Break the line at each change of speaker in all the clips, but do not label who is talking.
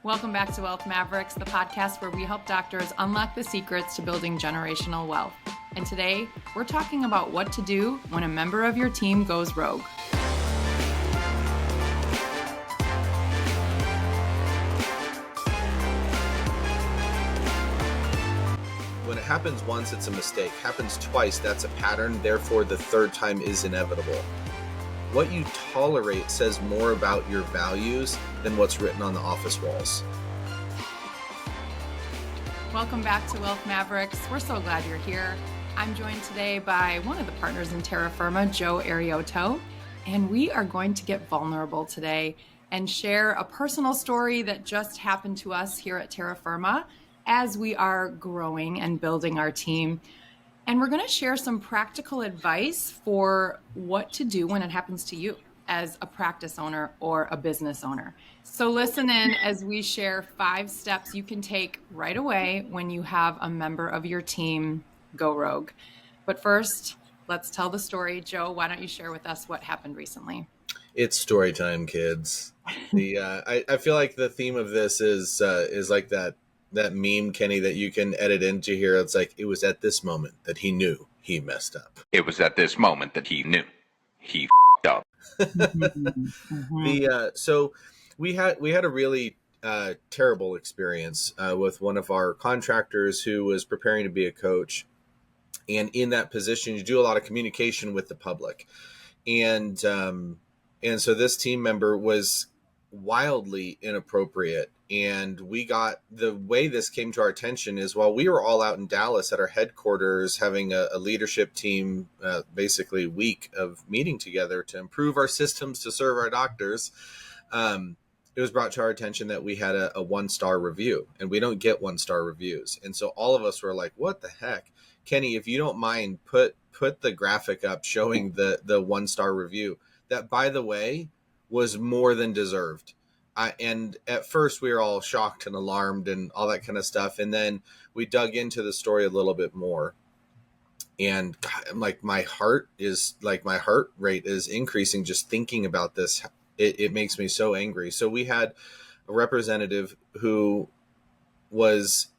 Welcome back to Wealth Mavericks, the podcast where we help doctors unlock the secrets to building generational wealth. And today, we're talking about what to do when a member of your team goes rogue.
When it happens once, it's a mistake. Happens twice, that's a pattern. Therefore, the third time is inevitable. What you tolerate says more about your values than what's written on the office walls.
Welcome back to Wealth Mavericks. We're so glad you're here. I'm joined today by one of the partners in Terra Firma, Joe Ariotto, and we are going to get vulnerable today and share a personal story that just happened to us here at Terra Firma as we are growing and building our team. And we're going to share some practical advice for what to do when it happens to you as a practice owner or a business owner. So listen in as we share 5 steps you can take right away when you have a member of your team go rogue. But first, let's tell the story. Joe, why don't you share with us what happened recently?
It's story time, kids. I feel like the theme of this is like that meme, Kenny, that you can edit into here. It's like, it was at this moment that he knew he messed up.
It was at this moment that he knew he f***ed up.
So we had a really terrible experience with one of our contractors who was preparing to be a coach. And in that position, you do a lot of communication with the public. And so this team member was wildly inappropriate. And the way this came to our attention is while we were all out in Dallas at our headquarters having a leadership team, basically week of meeting together to improve our systems to serve our doctors, it was brought to our attention that we had a 1-star review, and we don't get 1-star reviews. And so all of us were like, what the heck? Kenny, if you don't mind, put the graphic up showing the 1-star review. That, by the way, was more than deserved. And at first we were all shocked and alarmed and all that kind of stuff. And then we dug into the story a little bit more. And God, I'm like, my heart rate is increasing just thinking about this. It makes me so angry. So we had a representative who was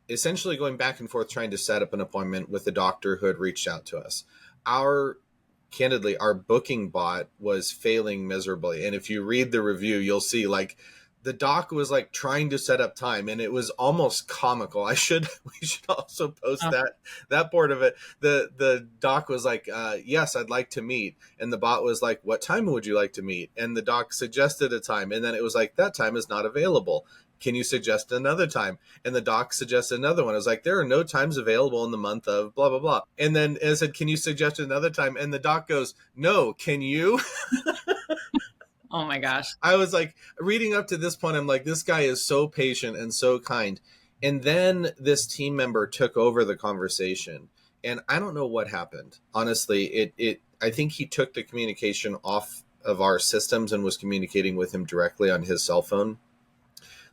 essentially going back and forth trying to set up an appointment with a doctor who had reached out to us. Candidly, our booking bot was failing miserably. And if you read the review, you'll see like the doc was like trying to set up time, and it was almost comical. We should also post that part of it. The doc was like, yes, I'd like to meet. And the bot was like, what time would you like to meet? And the doc suggested a time. And then it was like, that time is not available. Can you suggest another time? And the doc suggested another one. I was like, there are no times available in the month of blah, blah, blah. And then I said, can you suggest another time? And the doc goes, no, can you?
Oh my gosh.
I was like, reading up to this point, I'm like, this guy is so patient and so kind. And then this team member took over the conversation. And I don't know what happened. Honestly, I think he took the communication off of our systems and was communicating with him directly on his cell phone.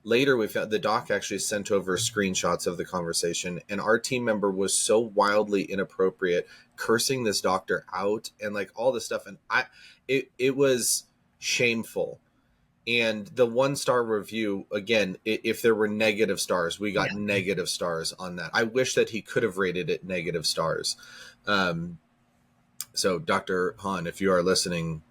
Later, we found the doc actually sent over screenshots of the conversation, and our team member was so wildly inappropriate, cursing this doctor out and like all this stuff. And it was shameful. And the 1-star review, again, if there were negative stars, we got negative stars on that. I wish that he could have rated it negative stars. So Dr. Han, if you are listening,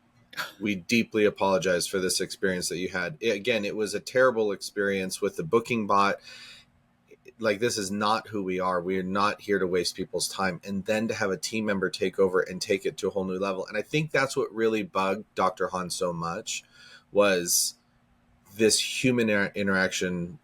we deeply apologize for this experience that you had. Again, it was a terrible experience with the booking bot. Like, this is not who we are. We are not here to waste people's time. And then to have a team member take over and take it to a whole new level. And I think that's what really bugged Dr. Han so much was this human interaction.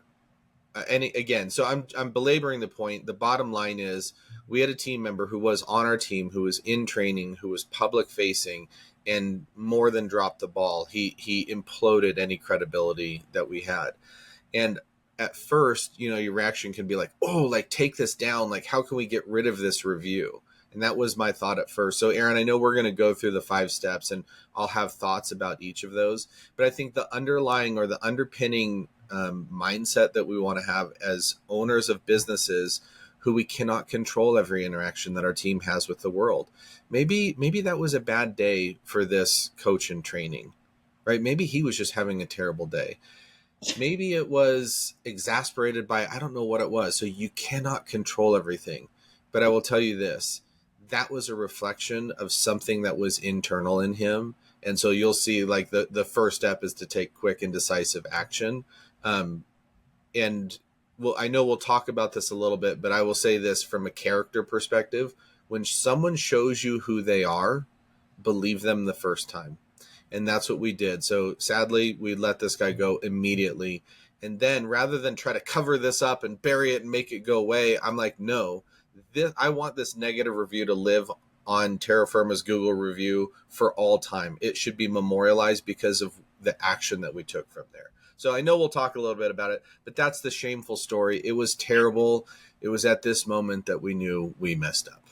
And again, so I'm belaboring the point. The bottom line is we had a team member who was on our team, who was in training, who was public facing, and more than dropped the ball. He imploded any credibility that we had. And at first, your reaction can be like, oh, like, take this down. Like, how can we get rid of this review? And that was my thought at first. So Erin, I know we're going to go through the 5 steps and I'll have thoughts about each of those. But I think the underlying or the underpinning mindset that we want to have as owners of businesses who we cannot control every interaction that our team has with the world. Maybe that was a bad day for this coach in training, right? Maybe he was just having a terrible day. maybe it was exasperated by, I don't know what it was. So you cannot control everything. But I will tell you this, that was a reflection of something that was internal in him. And so you'll see like the first step is to take quick and decisive action. Um, and well, I know we'll talk about this a little bit, but I will say this from a character perspective. When someone shows you who they are, believe them the first time. And that's what we did. So sadly, we let this guy go immediately. And then rather than try to cover this up and bury it and make it go away, I'm like, no, I want this negative review to live on Terra Firma's Google review for all time. It should be memorialized because of the action that we took from there. So I know we'll talk a little bit about it, but that's the shameful story. It was terrible. It was at this moment that we knew we messed up.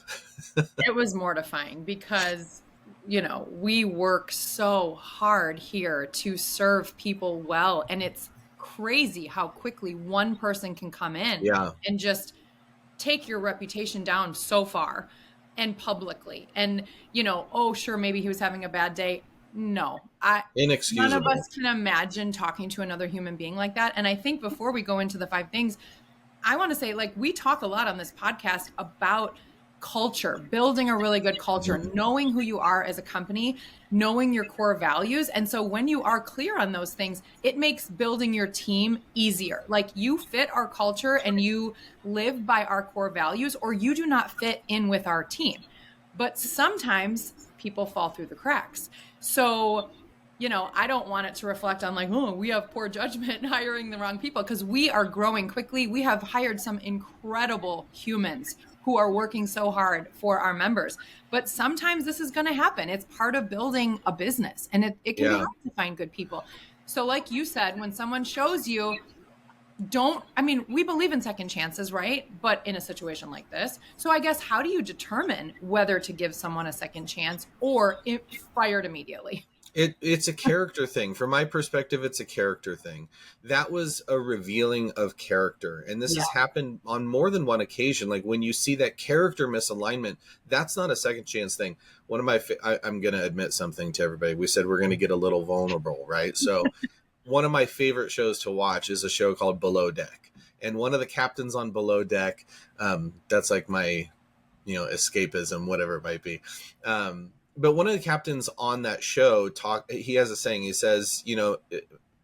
It was mortifying because, we work so hard here to serve people well. And it's crazy how quickly one person can come in
Yeah.
and just take your reputation down so far and publicly. And, oh, sure, maybe he was having a bad day. No,
Inexcusable.
none of us can imagine talking to another human being like that. And I think before we go into the 5 things, I want to say, like, we talk a lot on this podcast about culture, building a really good culture, knowing who you are as a company, knowing your core values. And so when you are clear on those things, it makes building your team easier. Like, you fit our culture and you live by our core values, or you do not fit in with our team. But sometimes people fall through the cracks. So, I don't want it to reflect on like, oh, we have poor judgment hiring the wrong people, because we are growing quickly. We have hired some incredible humans who are working so hard for our members. But sometimes this is going to happen. It's part of building a business, and it can be hard to find good people. So like you said, when someone shows you, we believe in second chances, right? But in a situation like this. So I guess, how do you determine whether to give someone a second chance or fired immediately?
It's a character thing. From my perspective, it's a character thing. That was a revealing of character. And this has happened on more than one occasion. Like when you see that character misalignment, that's not a second chance thing. One of my, I'm going to admit something to everybody. We said we're going to get a little vulnerable, right? So one of my favorite shows to watch is a show called Below Deck. And one of the captains on Below Deck, that's like my, escapism, whatever it might be. But one of the captains on that show he has a saying. He says,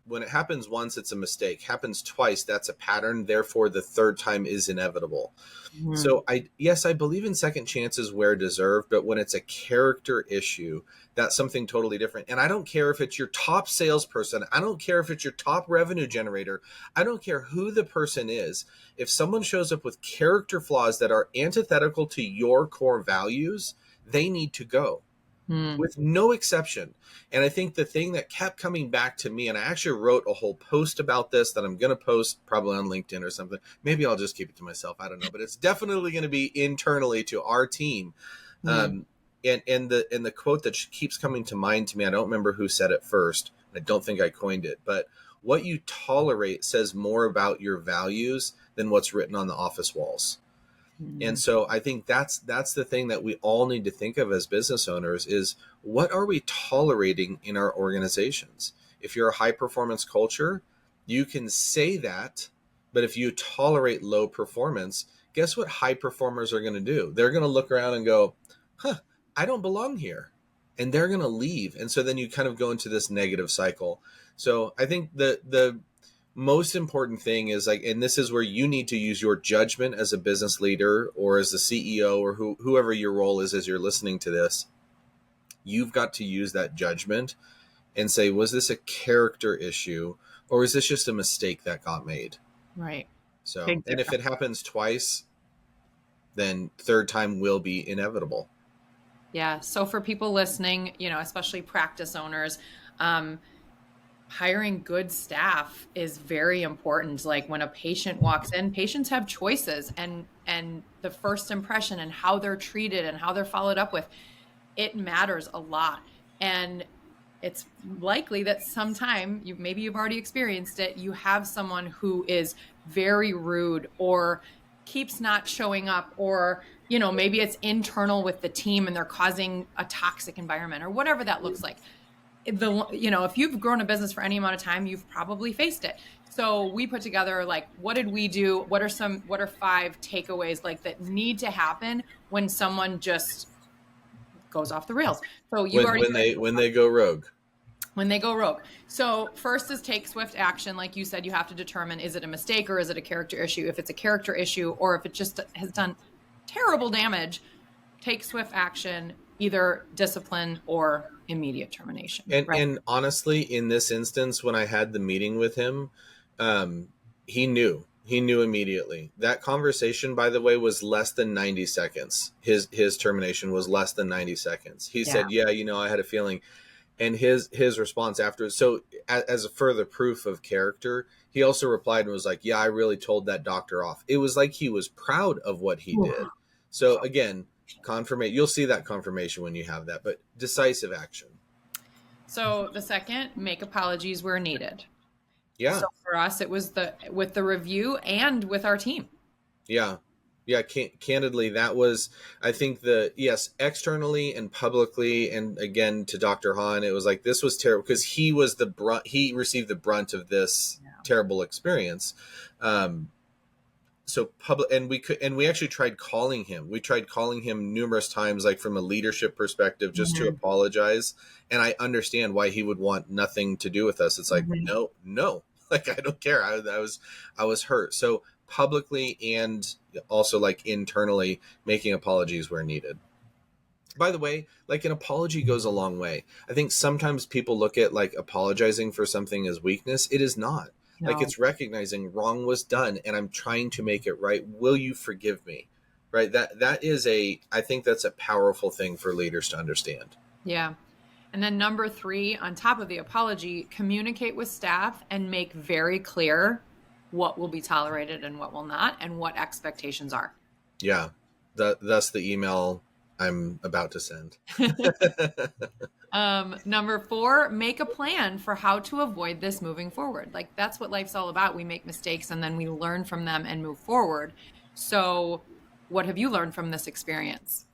when it happens once, it's a mistake. Happens twice, that's a pattern. Therefore, the third time is inevitable. Mm-hmm. So I believe in second chances where deserved, but when it's a character issue, that's something totally different. And I don't care if it's your top salesperson. I don't care if it's your top revenue generator. I don't care who the person is. If someone shows up with character flaws that are antithetical to your core values, they need to go. With no exception. And I think the thing that kept coming back to me, and I actually wrote a whole post about this that I'm going to post probably on LinkedIn or something. Maybe I'll just keep it to myself. I don't know, but it's definitely going to be internally to our team. And the quote that keeps coming to mind to me, I don't remember who said it first. I don't think I coined it, but what you tolerate says more about your values than what's written on the office walls. And so I think that's the thing that we all need to think of as business owners is, what are we tolerating in our organizations? If you're a high performance culture, you can say that, but if you tolerate low performance, guess what high performers are going to do? They're going to look around and go, I don't belong here. And they're going to leave. And so then you kind of go into this negative cycle. So I think the most important thing is like, and this is where you need to use your judgment as a business leader or as the CEO or whoever your role is as you're listening to this. You've got to use that judgment and say, was this a character issue or is this just a mistake that got made?
Right.
So, and if it happens twice, then third time will be inevitable.
Yeah. So for people listening, especially practice owners, hiring good staff is very important. Like when a patient walks in, patients have choices, and the first impression and how they're treated and how they're followed up with, it matters a lot. And it's likely that sometime maybe you've already experienced it. You have someone who is very rude or keeps not showing up, or, maybe it's internal with the team and they're causing a toxic environment or whatever that looks like. if you've grown a business for any amount of time, you've probably faced it. So we put together, like, what did we do? What are 5 takeaways like that need to happen when someone just goes off the rails? So you've already
When they go rogue.
When they go rogue. So first is take swift action. Like you said, you have to determine, is it a mistake or is it a character issue? If it's a character issue, or if it just has done terrible damage, take swift action, either discipline or immediate termination.
And honestly, in this instance, when I had the meeting with him, he knew immediately. That conversation, by the way, was less than 90 seconds. His termination was less than 90 seconds. He said, yeah, I had a feeling. And his response after, so as a further proof of character, he also replied and was like, yeah, I really told that doctor off. It was like he was proud of what he did. So again, confirmation, you'll see that confirmation when you have that, but decisive action.
So the second, make apologies where needed.
Yeah.
So for us, it was with the review and with our team.
Yeah. Yeah, candidly, that was, I think yes, externally and publicly, and again to Dr. Hahn, it was like, this was terrible because he received the brunt of this terrible experience. So public, and we actually tried calling him. We tried calling him numerous times, like from a leadership perspective, just to apologize. And I understand why he would want nothing to do with us. It's like, no, like, I don't care. I was hurt. So publicly and also like internally making apologies where needed. By the way, like, an apology goes a long way. I think sometimes people look at like apologizing for something as weakness. It is not. No. Like, it's recognizing wrong was done and I'm trying to make it right. Will you forgive me? Right. That is I think that's a powerful thing for leaders to understand.
Yeah. And then number 3, on top of the apology, communicate with staff and make very clear what will be tolerated and what will not, and what expectations are.
Yeah. That's the email I'm about to send.
Number 4, make a plan for how to avoid this moving forward. Like, that's what life's all about. We make mistakes and then we learn from them and move forward. So what have you learned from this experience?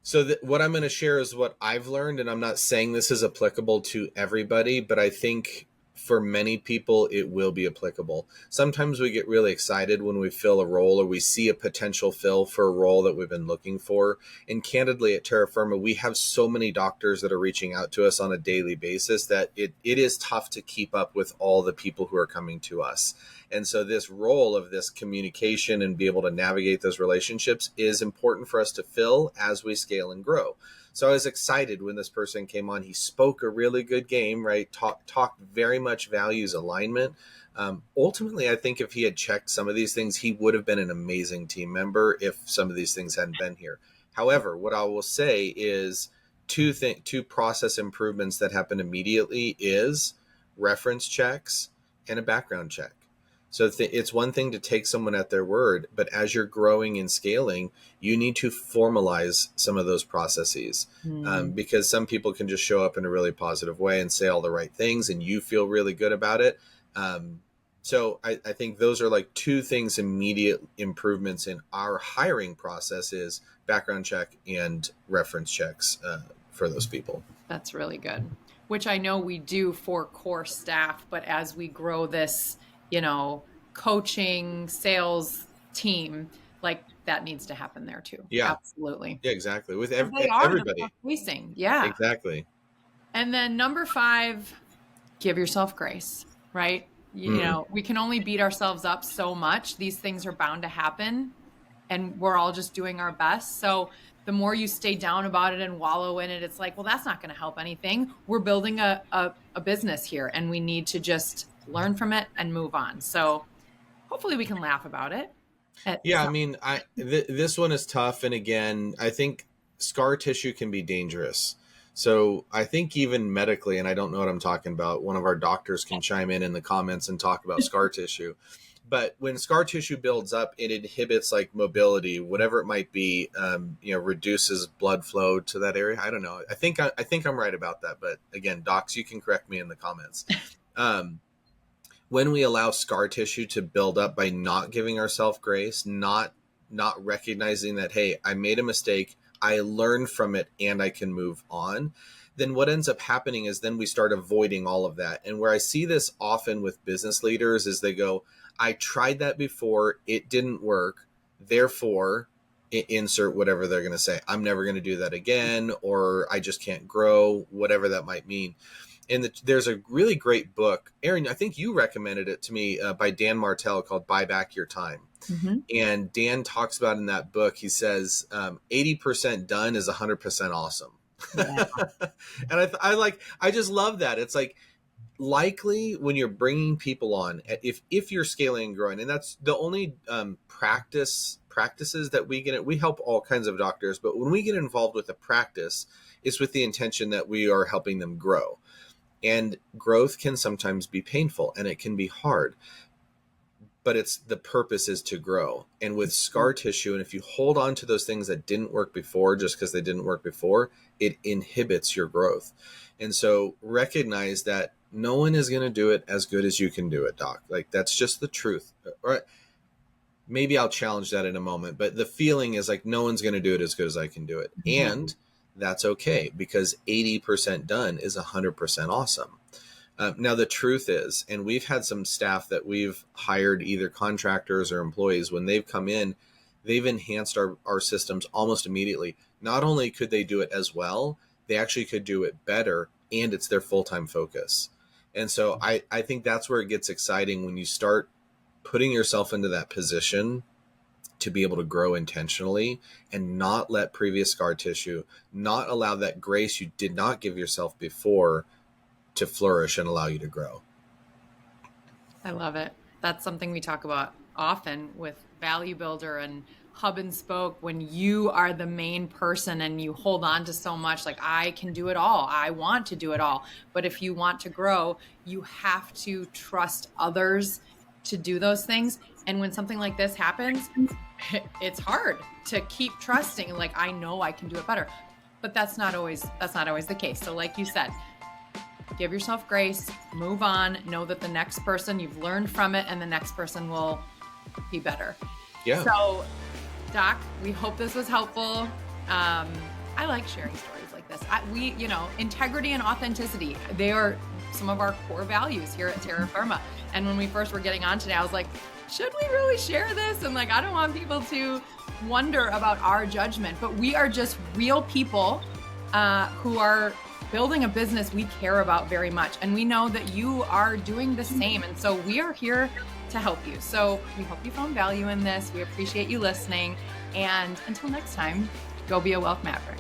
So what I'm going to share is what I've learned, and I'm not saying this is applicable to everybody, but I think for many people, it will be applicable. Sometimes we get really excited when we fill a role or we see a potential fill for a role that we've been looking for. And candidly, at Terra Firma, we have so many doctors that are reaching out to us on a daily basis that it is tough to keep up with all the people who are coming to us. And so this role of this communication and be able to navigate those relationships is important for us to fill as we scale and grow. So I was excited when this person came on. He spoke a really good game, right? Talked very much values alignment. Ultimately, I think if he had checked some of these things, he would have been an amazing team member if some of these things hadn't been here. However, what I will say is two process improvements that happen immediately is reference checks and a background check. So it's one thing to take someone at their word, but as you're growing and scaling, you need to formalize some of those processes because some people can just show up in a really positive way and say all the right things and you feel really good about it. So I think those are like 2 things, immediate improvements in our hiring process is background check and reference checks for those people.
That's really good, which I know we do for core staff, but as we grow this, coaching, sales team, like, that needs to happen there too.
Yeah,
absolutely.
Yeah, exactly. With everybody.
Facing. Yeah,
exactly.
And then number 5, give yourself grace, right? We can only beat ourselves up so much. These things are bound to happen and we're all just doing our best. So the more you stay down about it and wallow in it, it's like, well, that's not going to help anything. We're building a business here and we need to just learn from it and move on. So hopefully we can laugh about it.
Yeah. I mean, this one is tough. And again, I think scar tissue can be dangerous. So I think even medically, and I don't know what I'm talking about, one of our doctors can chime in the comments and talk about scar tissue. But when scar tissue builds up, it inhibits like mobility, whatever it might be, reduces blood flow to that area. I don't know. I think I'm right about that. But again, docs, you can correct me in the comments. When we allow scar tissue to build up by not giving ourselves grace, not recognizing that, hey, I made a mistake, I learned from it and I can move on, then what ends up happening is then we start avoiding all of that. And where I see this often with business leaders is they go, I tried that before, it didn't work, therefore insert whatever they're going to say. I'm never going to do that again, or I just can't grow, whatever that might mean. And there's a really great book, Erin, I think you recommended it to me, by Dan Martell, called Buy Back Your Time. Mm-hmm. And Dan talks about in that book, he says, 80% done is 100% awesome. Yeah. And I just love that. It's like, likely when you're bringing people on, if you're scaling and growing, and that's the only practices that we get, we help all kinds of doctors, but when we get involved with a practice, it's with the intention that we are helping them grow. And growth can sometimes be painful and it can be hard, but the purpose is to grow. And with scar tissue, and if you hold on to those things that didn't work before just because they didn't work before, it inhibits your growth. And so recognize that no one is going to do it as good as you can do it, doc. Like, that's just the truth. Or maybe I'll challenge that in a moment, but the feeling is like, no one's going to do it as good as I can do it. Mm-hmm. And that's okay, because 80% done is 100% awesome. Now, the truth is, and we've had some staff that we've hired, either contractors or employees, when they've come in, they've enhanced our systems almost immediately. Not only could they do it as well, they actually could do it better, and it's their full-time focus. And so I think that's where it gets exciting, when you start putting yourself into that position to be able to grow intentionally and not let previous scar tissue, not allow that grace you did not give yourself before to flourish and allow you to grow.
I love it. That's something we talk about often with Value Builder and Hub and Spoke. When you are the main person and you hold on to so much, like, I can do it all, I want to do it all. But if you want to grow, you have to trust others to do those things. And when something like this happens, it's hard to keep trusting. Like, I know I can do it better, but that's not always the case. So like you said, give yourself grace, move on, know that the next person, you've learned from it, and the next person will be better.
Yeah.
So Doc, we hope this was helpful. I like sharing stories like this. Integrity and authenticity, they are some of our core values here at Terra Firma. And when we first were getting on today, I was like, should we really share this? And like, I don't want people to wonder about our judgment, but we are just real people who are building a business we care about very much. And we know that you are doing the same. And so we are here to help you. So we hope you found value in this. We appreciate you listening. And until next time, go be a Wealth Maverick.